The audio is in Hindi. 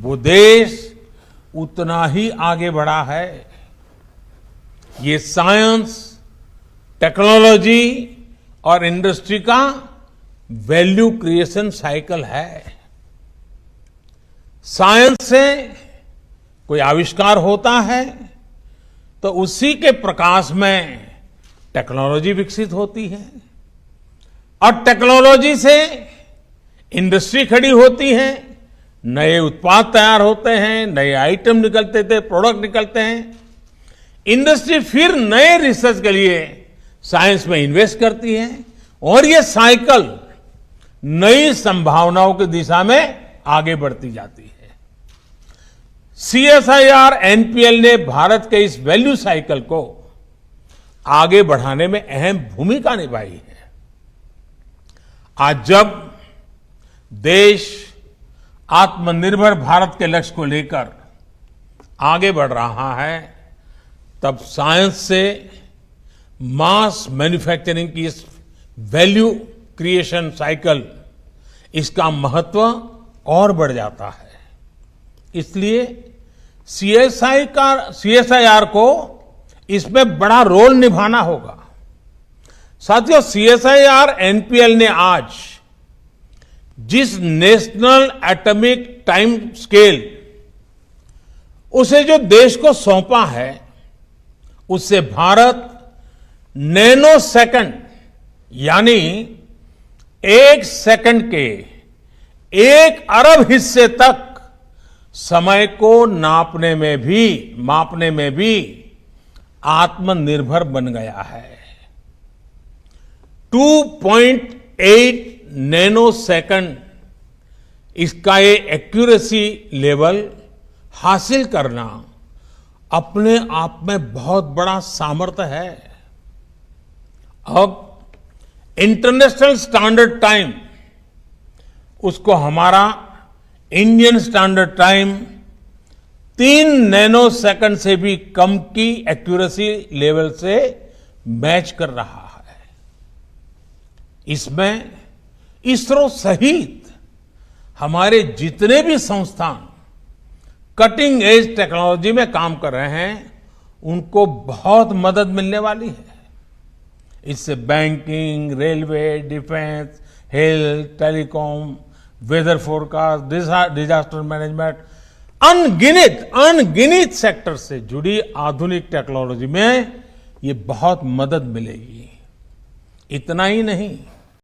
वो देश उतना ही आगे बढ़ा है। ये साइंस, टेक्नोलॉजी और इंडस्ट्री का वैल्यू क्रिएशन साइकिल है। साइंस से कोई आविष्कार होता है तो उसी के प्रकाश में टेक्नोलॉजी विकसित होती है और टेक्नोलॉजी से इंडस्ट्री खड़ी होती है, नए उत्पाद तैयार होते हैं, नए आइटम निकलते थे, प्रोडक्ट निकलते हैं। इंडस्ट्री फिर नए रिसर्च के लिए साइंस में इन्वेस्ट करती है और ये साइकिल नई संभावनाओं की दिशा में आगे बढ़ती जाती है। सीएसआईआर एनपीएल ने भारत के इस वैल्यू साइकिल को आगे बढ़ाने में अहम भूमिका निभाई है। आज जब देश आत्मनिर्भर भारत के लक्ष्य को लेकर आगे बढ़ रहा है, तब साइंस से मास मैन्युफैक्चरिंग की इस वैल्यू क्रिएशन साइकिल, इसका महत्व और बढ़ जाता है। इसलिए सीएसआईआर को इसमें बड़ा रोल निभाना होगा। साथियों, सीएसआईआर एनपीएल ने आज जिस नेशनल एटॉमिक टाइम स्केल उसे जो देश को सौंपा है, उससे भारत नैनो सेकंड यानी 1 सेकंड के 1 अरब हिस्से तक समय को मापने में भी आत्मनिर्भर बन गया है। 2.8 नैनो सेकंड इसका ये एक्यूरेसी लेवल हासिल करना अपने आप में बहुत बड़ा सामर्थ्य है। अब इंटरनेशनल स्टैंडर्ड टाइम, उसको हमारा Indian standard time 3 nano second से भी कम की एक्यूरेसी लेवल से मैच कर रहा है। इसमें इसरो सहित हमारे जितने भी संस्थान कटिंग एज टेक्नोलॉजी में काम कर रहे हैं, उनको बहुत मदद मिलने वाली है। इससे banking, railway, defence, health, telecom, weather forecast, disaster management, अनगिनत सेक्टर से जुड़ी आधुनिक टेक्नोलॉजी में ये बहुत मदद मिलेगी। इतना ही नहीं,